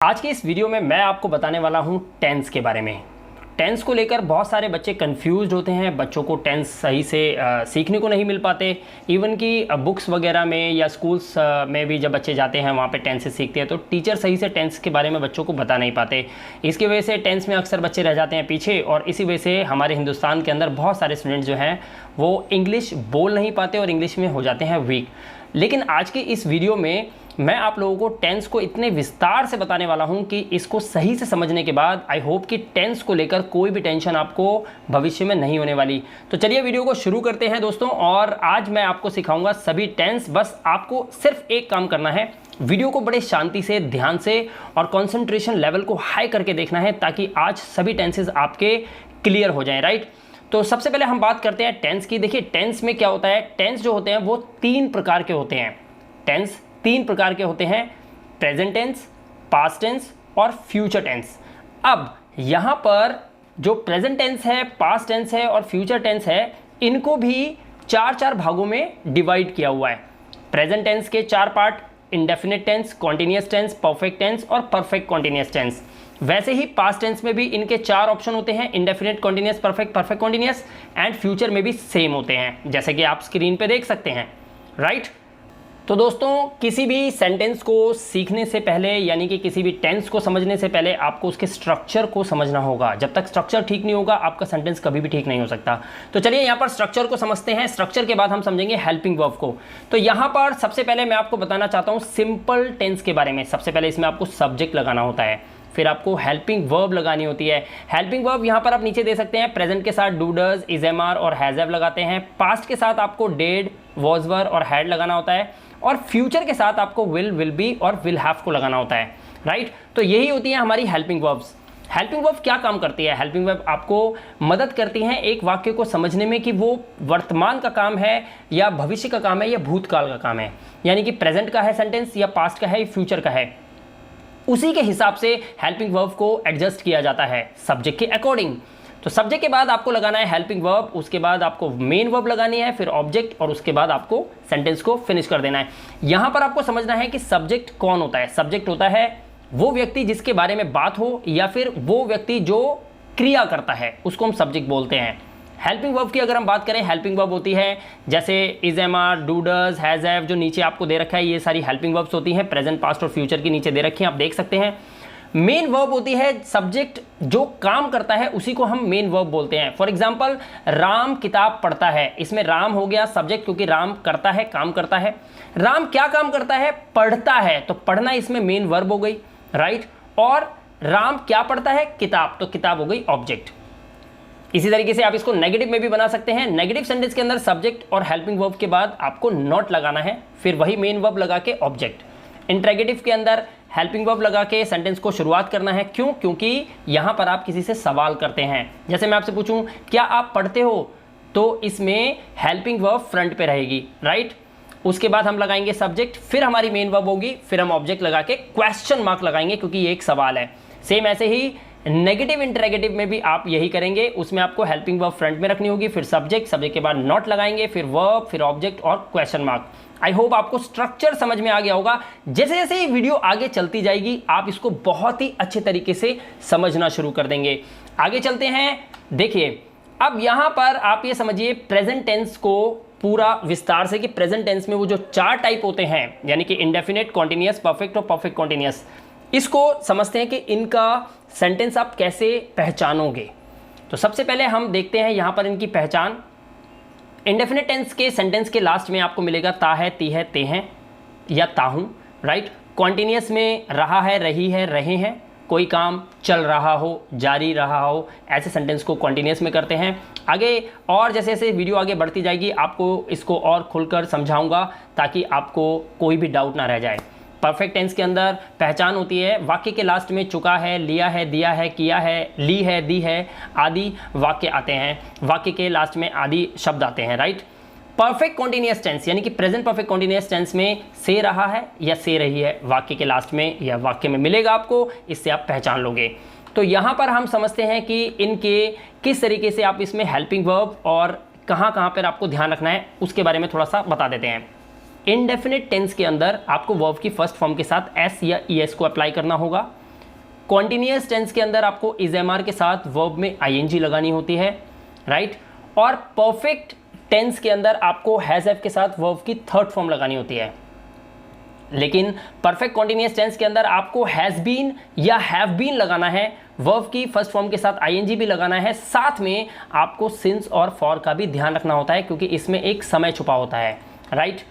आज के इस वीडियो में मैं आपको बताने वाला हूँ टेंस के बारे में। टेंस को लेकर बहुत सारे बच्चे कंफ्यूज्ड होते हैं, बच्चों को टेंस सही से सीखने को नहीं मिल पाते। इवन कि बुक्स वगैरह में या स्कूल्स में भी जब बच्चे जाते हैं वहाँ पे टेंसेस सीखते हैं तो टीचर सही से टेंस के बारे में बच्चों को बता नहीं पाते। इसकी वजह से टेंस में अक्सर बच्चे रह जाते हैं पीछे, और इसी वजह से हमारे हिंदुस्तान के अंदर बहुत सारे स्टूडेंट्स जो हैं वो इंग्लिश बोल नहीं पाते और इंग्लिश में हो जाते हैं वीक। लेकिन आज के इस वीडियो में मैं आप लोगों को टेंस को इतने विस्तार से बताने वाला हूं कि इसको सही से समझने के बाद आई होप कि टेंस को लेकर कोई भी टेंशन आपको भविष्य में नहीं होने वाली। तो चलिए वीडियो को शुरू करते हैं दोस्तों। और आज मैं आपको सिखाऊंगा सभी टेंस। बस आपको सिर्फ एक काम करना है, वीडियो को बड़े शांति से, ध्यान से और कॉन्सेंट्रेशन लेवल को हाई करके देखना है ताकि आज सभी टेंसेज आपके क्लियर हो जाएं। राइट, तो सबसे पहले हम बात करते हैं टेंस की। देखिए टेंस में क्या होता है, टेंस जो होते हैं वो 3 प्रकार के होते हैं। टेंस 3 प्रकार के होते हैं, प्रेजेंट टेंस, पास्ट टेंस और फ्यूचर टेंस। अब यहाँ पर जो प्रेजेंट टेंस है, पास्ट टेंस है और फ्यूचर टेंस है, इनको भी 4 भागों में डिवाइड किया हुआ है। प्रेजेंट टेंस के 4 part, indefinite tense, continuous tense, perfect tense और परफेक्ट कॉन्टिन्यूअस टेंस। वैसे ही पास्ट टेंस में भी इनके 4 ऑप्शन होते हैं, indefinite, continuous, perfect, perfect continuous. And future में भी सेम होते हैं, जैसे कि आप स्क्रीन पे देख सकते हैं। राइट, तो दोस्तों किसी भी सेंटेंस को सीखने से पहले, यानी कि किसी भी टेंस को समझने से पहले आपको उसके स्ट्रक्चर को समझना होगा। जब तक स्ट्रक्चर ठीक नहीं होगा आपका सेंटेंस कभी भी ठीक नहीं हो सकता। तो चलिए यहाँ पर स्ट्रक्चर को समझते हैं। स्ट्रक्चर के बाद हम समझेंगे हेल्पिंग वर्ब को। तो यहाँ पर सबसे पहले मैं आपको बताना चाहता हूँ सिंपल टेंस के बारे में। सबसे पहले इसमें आपको सब्जेक्ट लगाना होता है, फिर आपको हेल्पिंग वर्ब लगानी होती है। हेल्पिंग वर्ब यहाँ पर आप नीचे दे सकते हैं, प्रेजेंट के साथ do, does, is, am, are और हैज, हैव लगाते हैं। पास्ट के साथ आपको डेड, वॉज, वर और हैड लगाना होता है। और फ्यूचर के साथ आपको विल बी और विल हैव को लगाना होता है। राइट, तो यही होती है हमारी हेल्पिंग वर्ब्स। हेल्पिंग वर्ब क्या काम करती है? हेल्पिंग वर्ब आपको मदद करती हैं एक वाक्य को समझने में कि वो वर्तमान का काम है या भविष्य का काम है या भूतकाल का काम है, यानी कि प्रेजेंट का है सेंटेंस या पास्ट का है या फ्यूचर का है। उसी के हिसाब से हेल्पिंग वर्ब को एडजस्ट किया जाता है सब्जेक्ट के अकॉर्डिंग। तो सब्जेक्ट के बाद आपको लगाना है हेल्पिंग वर्ब, उसके बाद आपको मेन वर्ब लगानी है, फिर ऑब्जेक्ट, और उसके बाद आपको सेंटेंस को फिनिश कर देना है। यहां पर आपको समझना है कि सब्जेक्ट कौन होता है। सब्जेक्ट होता है वो व्यक्ति जिसके बारे में बात हो, या फिर वो व्यक्ति जो क्रिया करता है, उसको हम सब्जेक्ट बोलते हैं। हेल्पिंग वर्ब की अगर हम बात करें, हेल्पिंग वर्ब होती है जैसे is, am, are, do, does, has, have, जो नीचे आपको दे रखा है, ये सारी हेल्पिंग वर्ब्स होती हैं। प्रेजेंट, पास्ट और फ्यूचर की नीचे दे रखी हैं, आप देख सकते हैं। मेन वर्ब होती है सब्जेक्ट जो काम करता है, उसी को हम मेन वर्ब बोलते हैं। फॉर एग्जाम्पल, राम किताब पढ़ता है, इसमें राम हो गया सब्जेक्ट, क्योंकि राम करता है, काम करता है। राम क्या काम करता है? पढ़ता है, तो पढ़ना इसमें मेन वर्ब हो गई। राइट, और राम क्या पढ़ता है? किताब, तो किताब हो गई ऑब्जेक्ट। इसी तरीके से आप इसको नेगेटिव में भी बना सकते हैं। नेगेटिव सेंटेंस के अंदर सब्जेक्ट और हेल्पिंग वर्ब के बाद आपको नॉट लगाना है, फिर वही मेन वर्ब लगा के ऑब्जेक्ट। इंट्रोगेटिव के अंदर हेल्पिंग वर्ब लगा के सेंटेंस को शुरुआत करना है। क्यों? क्योंकि यहां पर आप किसी से सवाल करते हैं। जैसे मैं आपसे पूछूं क्या आप पढ़ते हो, तो इसमें हेल्पिंग वर्ब फ्रंट पे रहेगी। राइट, उसके बाद हम लगाएंगे सब्जेक्ट, फिर हमारी मेन वर्ब होगी, फिर हम ऑब्जेक्ट लगा के क्वेश्चन मार्क लगाएंगे क्योंकि ये एक सवाल है। सेम ऐसे ही नेगेटिव इंटरोगेटिव में भी आप यही करेंगे। उसमें आपको हेल्पिंग वर्ब फ्रंट में रखनी होगी, फिर सब्जेक्ट, सब्जेक्ट के बाद नॉट लगाएंगे, फिर वर्ब, फिर ऑब्जेक्ट और क्वेश्चन मार्क। आई होप आपको स्ट्रक्चर समझ में आ गया होगा। जैसे जैसे ये वीडियो आगे चलती जाएगी आप इसको बहुत ही अच्छे तरीके से समझना शुरू कर देंगे। आगे चलते हैं। देखिए अब यहां पर आप ये समझिए प्रेजेंट टेंस को पूरा विस्तार से, कि प्रेजेंट टेंस में वो जो 4 टाइप होते हैं, यानी कि इंडेफिनिट, कॉन्टिन्यूअस, परफेक्ट और परफेक्ट कॉन्टिन्यूअस, इसको समझते हैं कि इनका सेंटेंस आप कैसे पहचानोगे। तो सबसे पहले हम देखते हैं यहां पर इनकी पहचान। इंडेफिनिट टेंस के सेंटेंस के लास्ट में आपको मिलेगा ता है, ती है, ते हैं या ताहूं। राइट, कॉन्टिन्यूअस में रहा है, रही है, रहे हैं। कोई काम चल रहा हो, जारी रहा हो, ऐसे सेंटेंस को कॉन्टिन्यूअस में करते हैं। आगे और जैसे जैसे वीडियो आगे बढ़ती जाएगी आपको इसको और खुलकर समझाऊंगा ताकि आपको कोई भी डाउट ना रह जाए। परफेक्ट टेंस के अंदर पहचान होती है वाक्य के लास्ट में चुका है, लिया है, दिया है, किया है, ली है, दी है आदि वाक्य आते हैं। वाक्य के लास्ट में आदि शब्द आते हैं। राइट, परफेक्ट कॉन्टिन्यूअस टेंस यानी कि प्रेजेंट परफेक्ट कॉन्टिन्यूअस टेंस में से रहा है या से रही है वाक्य के लास्ट में या वाक्य में मिलेगा आपको, इससे आप पहचान लोगे। तो यहाँ पर हम समझते हैं कि इनके किस तरीके से आप इसमें हेल्पिंग वर्ब और कहाँ कहाँ पर आपको ध्यान रखना है उसके बारे में थोड़ा सा बता देते हैं। इनडेफिनिट टेंस के अंदर आपको वर्ब की फर्स्ट फॉर्म के साथ एस या ई एस को अप्लाई करना होगा। कॉन्टिन्यूअस टेंस के अंदर आपको इज एम आर के साथ वर्ब में आईएनजी लगानी होती है, राइट। और परफेक्ट टेंस के अंदर आपको हैज हैव के साथ वर्ब की थर्ड फॉर्म लगानी होती है। लेकिन परफेक्ट कॉन्टिन्यूअस टेंस के अंदर आपको हैज बीन या हैव बीन लगाना है, वर्ब की फर्स्ट फॉर्म के साथ आईएनजी भी लगाना है, साथ में आपको सिंस और फॉर का भी ध्यान रखना होता है क्योंकि इसमें एक समय छुपा होता है, राइट।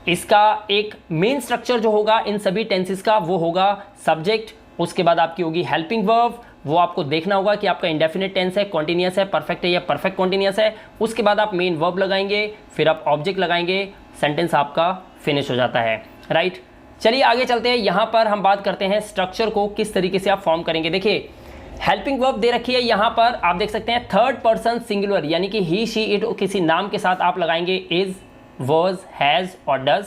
इसका एक मेन स्ट्रक्चर जो होगा इन सभी टेंसेस का वो होगा सब्जेक्ट, उसके बाद आपकी होगी हेल्पिंग वर्ब, वो आपको देखना होगा कि आपका इंडेफिनिट टेंस है, कॉन्टिन्यूअस है, परफेक्ट है या परफेक्ट कॉन्टिन्यूअस है। उसके बाद आप मेन वर्ब लगाएंगे, फिर आप ऑब्जेक्ट लगाएंगे, सेंटेंस आपका फिनिश हो जाता है, राइट। चलिए आगे चलते हैं। यहाँ पर हम बात करते हैं स्ट्रक्चर को किस तरीके से आप फॉर्म करेंगे। देखिए हेल्पिंग वर्ब दे रखी है, यहाँ पर आप देख सकते हैं थर्ड पर्सन सिंगुलर, यानी कि ही शी इट किसी नाम के साथ आप लगाएंगे इज, वॉज, हैज़ और डज।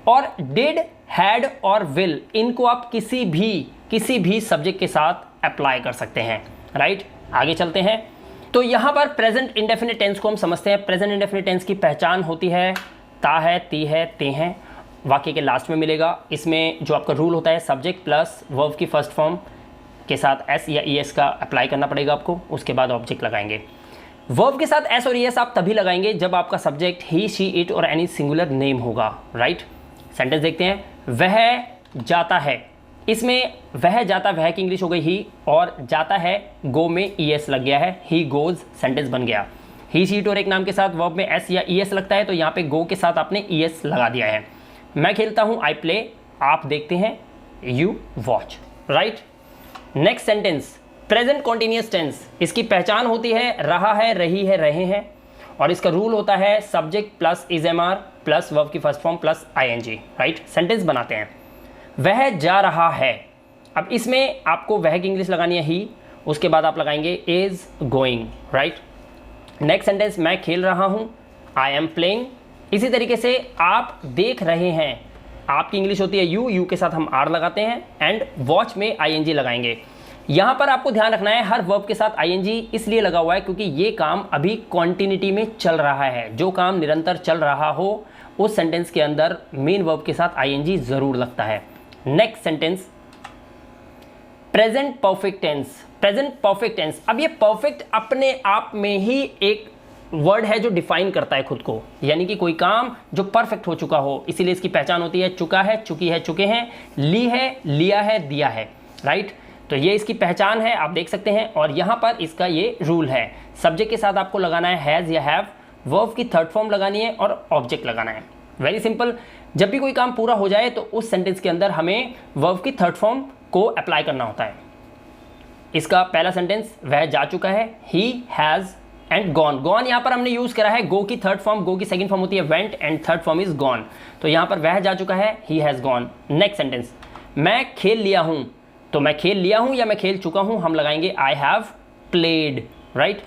और डिड, हैड और विल, इनको आप किसी भी सब्जेक्ट के साथ अप्लाई कर सकते हैं, राइट। आगे चलते हैं। तो यहाँ पर प्रेजेंट इंडेफिनिट टेंस को हम समझते हैं। प्रेजेंट इंडेफिनिट टेंस की पहचान होती है ता है, ती है, ते हैं, वाक्य के लास्ट में मिलेगा। इसमें जो आपका रूल होता है सब्जेक्ट प्लस वर्ब की फर्स्ट फॉर्म के साथ एस या ई एस का अप्लाई करना पड़ेगा आपको, उसके बाद ऑब्जेक्ट लगाएंगे। वर्ब के साथ एस और ई एस आप तभी लगाएंगे जब आपका सब्जेक्ट ही, शी, इट और एनी सिंगुलर नेम होगा, राइट। सेंटेंस देखते हैं। वह जाता है, इसमें वह जाता, वह की इंग्लिश हो गई ही, और जाता है गो में ई एस लग गया है, ही गोज, सेंटेंस बन गया। ही, शी, इट और एक नाम के साथ वर्ब में एस या ई एस लगता है तो यहाँ पे गो के साथ आपने ई एस लगा दिया है। मैं खेलता हूँ, आई प्ले, आप देखते हैं, you watch, right. Next sentence present continuous tense, इसकी पहचान होती है रहा है, रही है, रहे हैं, और इसका रूल होता है subject plus is am are plus verb की first form plus ING, right. Sentence बनाते हैं। वह जा रहा है, अब इसमें आपको वह की इंग्लिश लगानी है ही, उसके बाद आप लगाएंगे is going, right. Next sentence मैं खेल रहा हूँ, आई एम प्लेइंग। इसी तरीके से आप देख रहे हैं, आपकी इंग्लिश होती है यू के साथ हम आर लगाते हैं, एंड वॉच में आईएनजी लगाएंगे। यहाँ पर आपको ध्यान रखना है हर वर्ब के साथ आईएनजी इसलिए लगा हुआ है क्योंकि ये काम अभी कॉन्टिन्यूटी में चल रहा है। जो काम निरंतर चल रहा हो उस सेंटेंस के अंदर मेन वर्ब के साथ आईएनजी जरूर लगता है। Next sentence present perfect tense. Present perfect tense, अब ये परफेक्ट अपने आप में ही एक वर्ड है जो डिफाइन करता है खुद को, यानी कि कोई काम जो परफेक्ट हो चुका हो, इसीलिए इसकी पहचान होती है चुका है, चुकी है, चुके हैं, ली है, लिया है, दिया है, राइट। तो ये इसकी पहचान है, आप देख सकते हैं। और यहाँ पर इसका ये रूल है, सब्जेक्ट के साथ आपको लगाना है हैज़ या हैव, वर्ब की थर्ड फॉर्म लगानी है और ऑब्जेक्ट लगाना है। Very simple. जब भी कोई काम पूरा हो जाए तो उस सेंटेंस के अंदर हमें वर्ब की थर्ड फॉर्म को अप्लाई करना होता है। इसका पहला सेंटेंस वह जा चुका है, he has and gone. Gone यहाँ पर हमने यूज़ करा है गो की थर्ड फॉर्म, गो की सेकंड फॉर्म होती है went and third form is gone. तो यहाँ पर वह जा चुका है, he has gone. Next sentence मैं खेल लिया हूँ, तो मैं खेल लिया हूँ या मैं खेल चुका हूँ, हम लगाएंगे आई हैव प्लेड, राइट।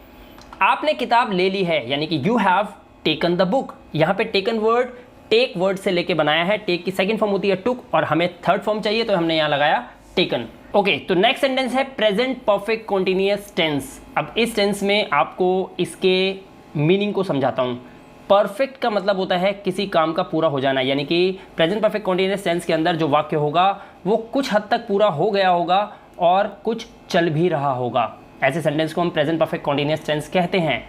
आपने किताब ले ली है, यानी कि you have taken the book. यहाँ पे टेकन वर्ड टेक वर्ड से लेके बनाया है, टेक की सेकंड फॉर्म होती है टुक और हमें थर्ड फॉर्म चाहिए तो हमने यहाँ लगाया टेकन। ओके, तो नेक्स्ट सेंटेंस है प्रेजेंट परफेक्ट कॉन्टिन्यूअस टेंस। अब इस टेंस में आपको इसके मीनिंग को समझाता हूँ। परफेक्ट का मतलब होता है किसी काम का पूरा हो जाना, यानी कि प्रेजेंट परफेक्ट कॉन्टिन्यूअस टेंस के अंदर जो वाक्य होगा वो कुछ हद तक पूरा हो गया होगा और कुछ चल भी रहा होगा। ऐसे सेंटेंस को हम प्रेजेंट परफेक्ट कॉन्टिन्यूअस टेंस कहते हैं।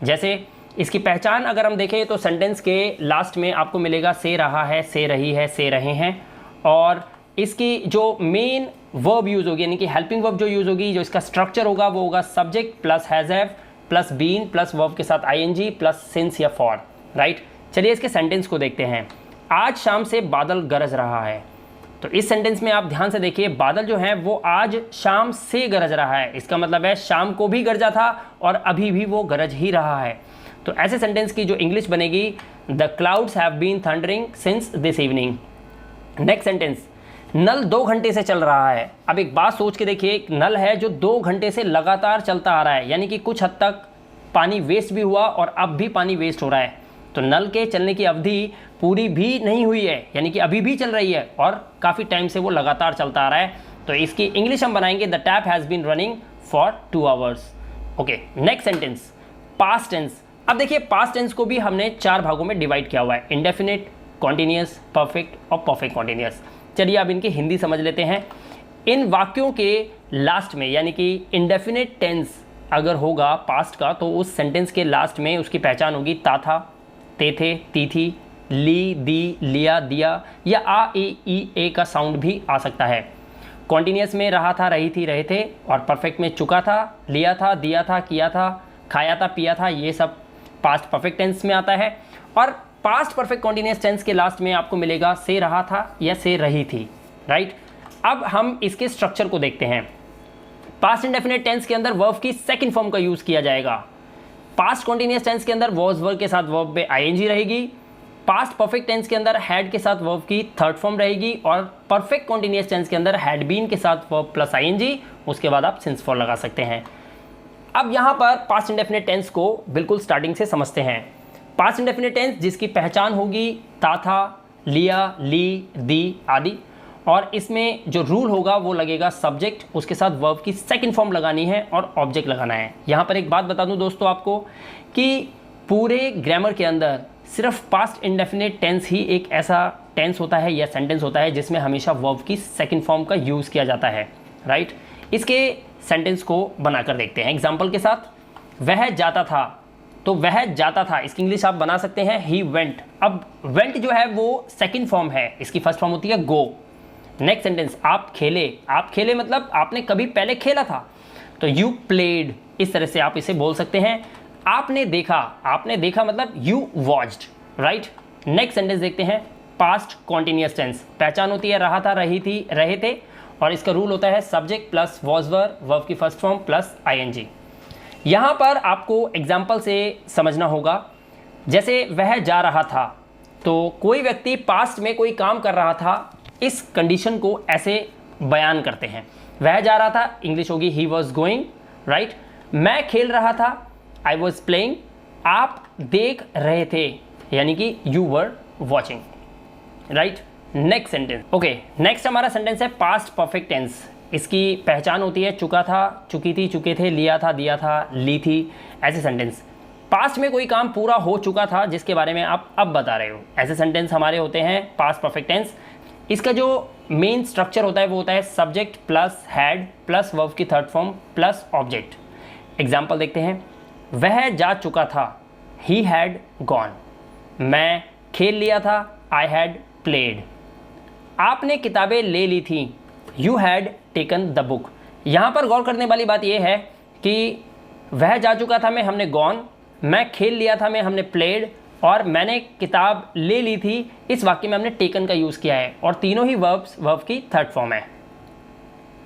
जैसे इसकी पहचान अगर हम देखें तो सेंटेंस के लास्ट में आपको मिलेगा से रहा है, से रही है, से रहे हैं, और इसकी जो मेन वर्ब यूज़ होगी, यानी कि हेल्पिंग वर्ब जो यूज़ होगी, जो इसका स्ट्रक्चर होगा वो होगा subject plus has have plus been plus verb के साथ आईएनजी प्लस सिंस या फॉर, राइट। चलिए इसके सेंटेंस को देखते हैं। आज शाम से बादल गरज रहा है, तो इस सेंटेंस में आप ध्यान से देखिए बादल जो है वो आज शाम से गरज रहा है, इसका मतलब है शाम को भी गरजा था और अभी भी वो गरज ही रहा है। तो ऐसे सेंटेंस की जो इंग्लिश बनेगी the clouds have been thundering since this evening. Next sentence नल 2 घंटे से चल रहा है। अब एक बात सोच के देखिए, एक नल है जो 2 घंटे से लगातार चलता आ रहा है, यानी कि कुछ हद तक पानी वेस्ट भी हुआ और अब भी पानी वेस्ट हो रहा है। तो नल के चलने की अवधि पूरी भी नहीं हुई है, यानी कि अभी भी चल रही है और काफ़ी टाइम से वो लगातार चलता आ रहा है। तो इसकी इंग्लिश हम बनाएंगे the tap has been running for 2 hours. Okay, next sentence past tense. अब देखिए पास्ट टेंस को भी हमने 4 भागों में डिवाइड किया हुआ है, इंडेफिनिट, कॉन्टिन्यूअस, परफेक्ट और परफेक्ट कॉन्टिन्यूअस। चलिए अब इनकी हिंदी समझ लेते हैं। इन वाक्यों के लास्ट में, यानी कि इंडेफिनिट टेंस अगर होगा पास्ट का, तो उस सेंटेंस के लास्ट में उसकी पहचान होगी ता था, ते थे, ती थी, ली, दी, लिया, दिया, या आ, ए का साउंड भी आ सकता है। कॉन्टिन्यूस में रहा था, रही थी, रहे थे, और परफेक्ट में चुका था, लिया था, दिया था, किया था, खाया था, पिया था, ये सब पास्ट परफेक्ट टेंस में आता है। और पास्ट परफेक्ट कॉन्टिन्यूस टेंस के लास्ट में आपको मिलेगा से रहा था या से रही थी, राइट। अब हम इसके स्ट्रक्चर को देखते हैं। पास्ट इंडेफिनिट टेंस के अंदर वर्ब की सेकंड फॉर्म का यूज़ किया जाएगा। पास्ट कॉन्टिन्यूस टेंस के अंदर वॉज वर्ब के साथ वर्ब में आईएनजी रहेगी। पास्ट परफेक्ट टेंस के अंदर हैड के साथ वर्ब की थर्ड फॉर्म रहेगी, और परफेक्ट कॉन्टिन्यूस टेंस के अंदर हैड बीन के साथ वर्ब प्लस आईएनजी, उसके बाद आप सिंस फॉर लगा सकते हैं। अब यहाँ पर पास्ट इंडेफिनिट टेंस को बिल्कुल स्टार्टिंग से समझते हैं। पास्ट इंडेफिनिट टेंस जिसकी पहचान होगी ता था, लिया, ली, दी आदि, और इसमें जो रूल होगा वो लगेगा सब्जेक्ट, उसके साथ वर्ब की सेकंड फॉर्म लगानी है और ऑब्जेक्ट लगाना है। यहाँ पर एक बात बता दूँ दोस्तों आपको कि पूरे ग्रामर के अंदर सिर्फ पास्ट इंडेफिनिट टेंस ही एक ऐसा टेंस होता है या सेंटेंस होता है जिसमें हमेशा वर्ब की सेकंड फॉर्म का यूज़ किया जाता है, राइट। इसके सेंटेंस को बनाकर देखते हैं एग्जाम्पल के साथ। वह जाता था, तो वह जाता था, इसकी इंग्लिश आप बना सकते हैं ही वेंट। अब वेंट जो है वो सेकंड फॉर्म है, इसकी फर्स्ट फॉर्म होती है गो। नेक्स्ट सेंटेंस, आप खेले। आप खेले मतलब आपने कभी पहले खेला था, तो यू प्लेड, इस तरह से आप इसे बोल सकते हैं। आपने देखा, आपने देखा मतलब you watched, right. Next sentence देखते हैं, पास्ट कॉन्टिन्यूस टेंस। पहचान होती है रहा था, रही थी, रहे थे, और इसका रूल होता है subject plus was were, verb की फर्स्ट फॉर्म प्लस आईएनजी। यहाँ पर आपको एग्जाम्पल से समझना होगा। जैसे वह जा रहा था, तो कोई व्यक्ति पास्ट में कोई काम कर रहा था, इस कंडीशन को ऐसे बयान करते हैं। वह जा रहा था, इंग्लिश होगी ही वॉज गोइंग, राइट। मैं खेल रहा था, आई वॉज प्लेइंग। आप देख रहे थे, यानी कि you were watching, right. Next sentence, okay, next हमारा सेंटेंस है पास्ट परफेक्ट टेंस। इसकी पहचान होती है चुका था, चुकी थी, चुके थे, लिया था, दिया था, ली थी, ऐसे सेंटेंस। पास्ट में कोई काम पूरा हो चुका था जिसके बारे में आप अब बता रहे हो, ऐसे सेंटेंस हमारे होते हैं पास्ट परफेक्ट टेंस। इसका जो मेन स्ट्रक्चर होता है वो होता है subject plus had plus verb की third form plus object. Example देखते हैं, वह जा चुका था, ही हैड गॉन। मैं खेल लिया था, आई हैड प्लेड। आपने किताबें ले ली थी, you had taken the book. यहाँ पर गौर करने वाली बात यह है कि वह जा चुका था में हमने गॉन, मैं खेल लिया था में हमने प्लेड, और मैंने किताब ले ली थी इस वाक्य में हमने टेकन का यूज़ किया है, और तीनों ही वर्ब की थर्ड फॉर्म है।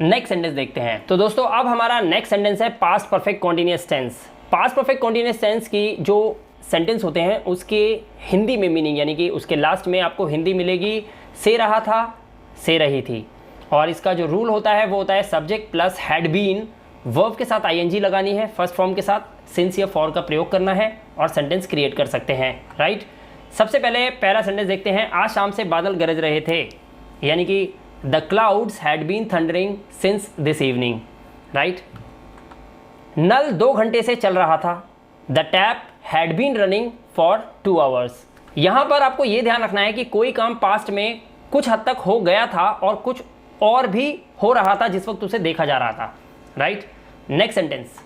नेक्स्ट सेंटेंस देखते हैं। तो दोस्तों अब हमारा नेक्स्ट सेंटेंस है past perfect continuous tense. Past perfect continuous tense की जो सेंटेंस होते हैं उसके हिंदी में मीनिंग, यानी कि उसके लास्ट में आपको हिंदी मिलेगी से रहा था, से रही थी, और इसका जो रूल होता है वो होता है subject plus had been, verb के साथ आईएनजी लगानी है, फर्स्ट फॉर्म के साथ सिंस या फॉर का प्रयोग करना है, और सेंटेंस क्रिएट कर सकते हैं, राइट। सबसे पहले पहला सेंटेंस देखते हैं, आज शाम से बादल गरज रहे थे, यानी कि the clouds had been thundering since this evening, right. नल 2 घंटे से चल रहा था, the tap had been running for 2 hours. यहाँ पर आपको ये ध्यान रखना है कि कोई काम पास्ट में कुछ हद तक हो गया था और कुछ और भी हो रहा था जिस वक्त उसे देखा जा रहा था, राइट। नेक्स्ट सेंटेंस,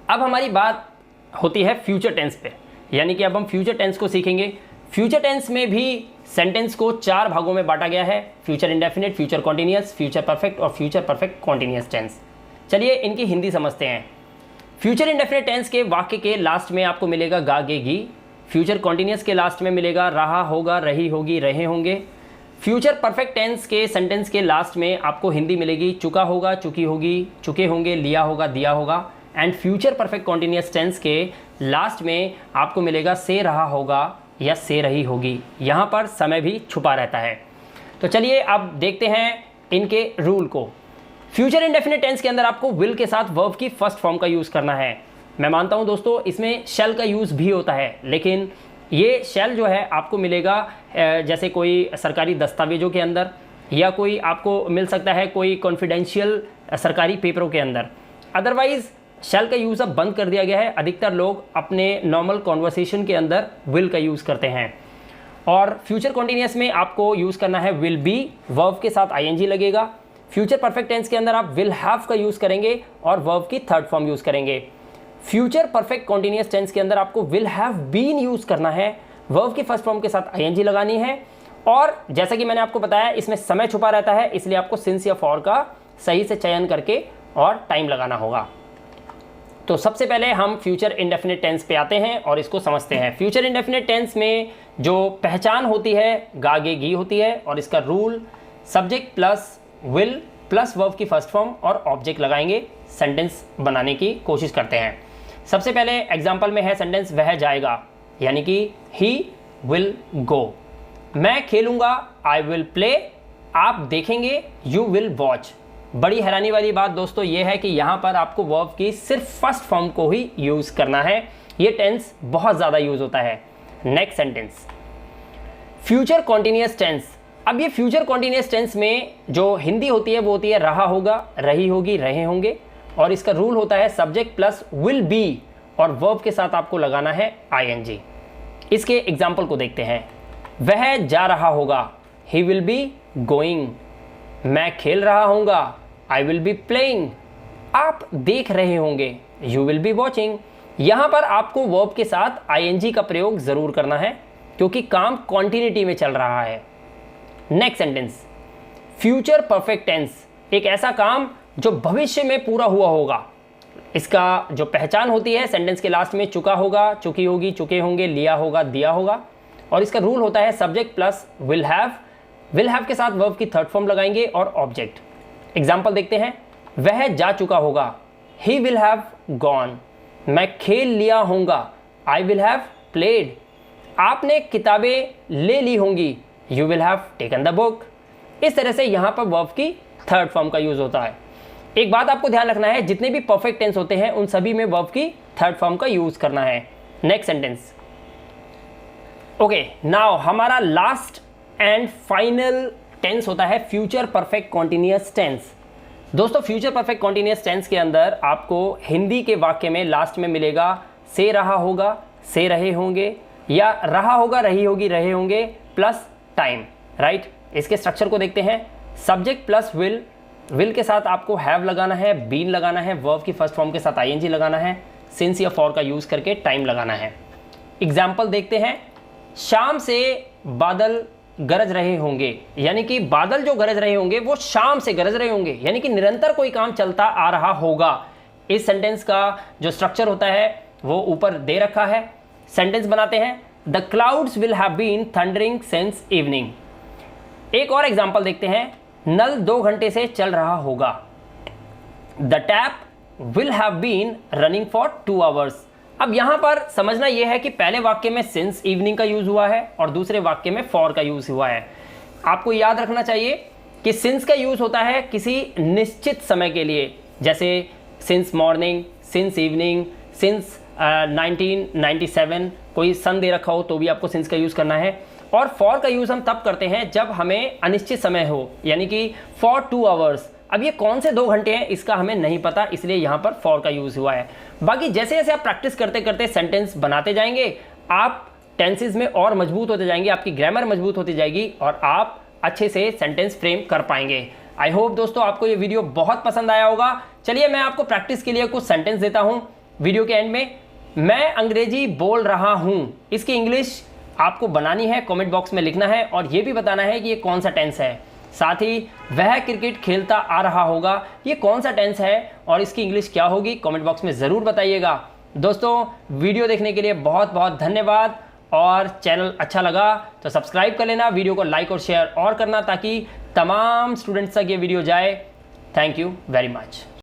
अब हमारी बात होती है फ्यूचर टेंस पे, यानी कि अब हम फ्यूचर टेंस को सीखेंगे। फ्यूचर टेंस में भी सेंटेंस को 4 भागों में बांटा गया है, future indefinite, future continuous, future perfect और फ्यूचर परफेक्ट कॉन्टिन्यूस टेंस। चलिए इनकी हिंदी समझते हैं। फ्यूचर इंडेफिनिट टेंस के वाक्य के लास्ट में आपको मिलेगा गा गे गी। फ्यूचर कॉन्टिन्यूस के लास्ट में मिलेगा रहा होगा, रही होगी, रहे होंगे। फ्यूचर परफेक्ट टेंस के सेंटेंस के लास्ट में आपको हिंदी मिलेगी चुका होगा, चुकी होगी, चुके होंगे, लिया होगा, दिया होगा। And future perfect continuous tense के लास्ट में आपको मिलेगा से रहा होगा या से रही होगी। यहाँ पर समय भी छुपा रहता है। तो चलिए अब देखते हैं इनके रूल को। फ्यूचर इंडेफिनिट टेंस के अंदर आपको विल के साथ वर्ब की फर्स्ट फॉर्म का यूज़ करना है। मैं मानता हूँ दोस्तों इसमें शैल का यूज़ भी होता है, लेकिन ये शैल जो है आपको मिलेगा जैसे कोई सरकारी दस्तावेजों के अंदर, या कोई आपको मिल सकता है कोई कॉन्फिडेंशियल सरकारी पेपरों के अंदर। अदरवाइज़ शैल का यूज़ अब बंद कर दिया गया है। अधिकतर लोग अपने नॉर्मल कॉन्वर्सेशन के अंदर विल का यूज़ करते हैं। और फ्यूचर कॉन्टिन्यूस में आपको यूज़ करना है विल बी, वर्ब के साथ आईएनजी लगेगा, फ्यूचर परफेक्ट टेंस के अंदर आप विल हैव का यूज़ करेंगे और वर्ब की थर्ड फॉर्म यूज़ करेंगे। फ्यूचर परफेक्ट कॉन्टिन्यूअस टेंस के अंदर आपको विल हैव बीन यूज़ करना है, वर्ब की फर्स्ट फॉर्म के साथ आईएनजी लगानी है, और जैसा कि मैंने आपको बताया इसमें समय छुपा रहता है, इसलिए आपको सिंस या फॉर का सही से चयन करके और टाइम लगाना होगा। तो सबसे पहले हम फ्यूचर इंडेफिनिट टेंस पे आते हैं और इसको समझते हैं। फ्यूचर इंडेफिनिट टेंस में जो पहचान होती है गा गे गी होती है, और इसका rule subject plus will plus verb की फर्स्ट फॉर्म और ऑब्जेक्ट लगाएंगे, सेंटेंस बनाने की कोशिश करते हैं। सबसे पहले एग्जाम्पल में है सेंटेंस वह जाएगा, यानी कि ही विल गो। मैं खेलूंगा, आई विल प्ले। आप देखेंगे, यू विल वॉच। बड़ी हैरानी वाली बात दोस्तों ये है कि यहाँ पर आपको वर्ब की सिर्फ फर्स्ट फॉर्म को ही यूज़ करना है। ये टेंस बहुत ज़्यादा यूज़ होता है। Next sentence future continuous tense. अब ये फ्यूचर कॉन्टिन्यूअस टेंस में जो हिंदी होती है वो होती है रहा होगा, रही होगी, रहे होंगे, और इसका रूल होता है सब्जेक्ट प्लस विल बी और वर्ब के साथ आपको लगाना है आईएनजी। इसके एग्जाम्पल को देखते हैं। वह जा रहा होगा, ही विल बी गोइंग। मैं खेल रहा होऊंगा, आई विल बी प्लेइंग। आप देख रहे होंगे, यू विल बी वॉचिंग। यहाँ पर आपको वर्ब के साथ आईएनजी का प्रयोग ज़रूर करना है क्योंकि काम कॉन्टिन्यूटी में चल रहा है। Next sentence future perfect tense, एक ऐसा काम जो भविष्य में पूरा हुआ होगा। इसका जो पहचान होती है सेंटेंस के लास्ट में चुका होगा, चुकी होगी, चुके होंगे, लिया होगा, दिया होगा, और इसका रूल होता है सब्जेक्ट प्लस विल हैव के साथ वर्ब की थर्ड फॉर्म लगाएंगे और ऑब्जेक्ट। एग्जाम्पल देखते हैं। वह जा चुका होगा, ही विल हैव गॉन। मैं खेल लिया होऊंगा, आई विल हैव प्लेड। आपने किताबें ले ली होंगी, you will have taken the book. इस तरह से यहाँ पर वर्ब की थर्ड फॉर्म का यूज होता है। एक बात आपको ध्यान रखना है, जितने भी परफेक्ट टेंस होते हैं उन सभी में वर्ब की थर्ड फॉर्म का यूज करना है। Next sentence. ओके, नाउ हमारा लास्ट एंड फाइनल टेंस होता है फ्यूचर परफेक्ट कॉन्टिन्यूअस टेंस। दोस्तों फ्यूचर परफेक्ट कॉन्टिन्यूअस टेंस के अंदर आपको हिंदी के वाक्य में लास्ट में मिलेगा से रहा होगा, से रहे होंगे, या रहा होगा, रही होगी, रहे होंगे प्लस टाइम, राइट। इसके स्ट्रक्चर को देखते हैं। सब्जेक्ट प्लस विल के साथ आपको हैव लगाना है, बीन लगाना है, वर्ब की फर्स्ट फॉर्म के साथ आईएनजी लगाना है, सिंस या फॉर का यूज करके टाइम लगाना है। एग्जाम्पल देखते हैं। शाम से बादल गरज रहे होंगे, यानी कि बादल जो गरज रहे होंगे वो शाम से गरज रहे होंगे, यानी कि निरंतर कोई काम चलता आ रहा होगा। इस सेंटेंस का जो स्ट्रक्चर होता है वो ऊपर दे रखा है। सेंटेंस बनाते हैं। The clouds will have been thundering since evening. एक और एग्जाम्पल देखते हैं। नल 2 घंटे से चल रहा होगा। The tap will have been running for 2 hours. अब यहां पर समझना यह है कि पहले वाक्य में सिंस इवनिंग का यूज हुआ है और दूसरे वाक्य में फॉर का यूज हुआ है। आपको याद रखना चाहिए कि सिंस का यूज होता है किसी निश्चित समय के लिए, जैसे since morning, since evening, since 1997, कोई सन दे रखा हो तो भी आपको सिंस का यूज करना है। और फॉर का यूज हम तब करते हैं जब हमें अनिश्चित समय हो, यानी कि फॉर 2 आवर्स। अब ये कौन से 2 घंटे हैं इसका हमें नहीं पता, इसलिए यहाँ पर फॉर का यूज हुआ है। बाकी जैसे जैसे आप प्रैक्टिस करते करते सेंटेंस बनाते जाएंगे, आप टेंसेज में और मजबूत होते जाएंगे, आपकी ग्रामर मजबूत होती जाएगी और आप अच्छे से सेंटेंस फ्रेम कर पाएंगे। आई होप दोस्तों आपको ये वीडियो बहुत पसंद आया होगा। चलिए मैं आपको प्रैक्टिस के लिए कुछ सेंटेंस देता हूँ वीडियो के एंड में। मैं अंग्रेजी बोल रहा हूँ, इसकी इंग्लिश आपको बनानी है, कमेंट बॉक्स में लिखना है और ये भी बताना है कि ये कौन सा टेंस है। साथ ही वह क्रिकेट खेलता आ रहा होगा, ये कौन सा टेंस है और इसकी इंग्लिश क्या होगी, कमेंट बॉक्स में ज़रूर बताइएगा। दोस्तों वीडियो देखने के लिए बहुत बहुत धन्यवाद, और चैनल अच्छा लगा तो सब्सक्राइब कर लेना, वीडियो को लाइक और शेयर और करना ताकि तमाम स्टूडेंट्स तक ये वीडियो जाए। Thank you very much.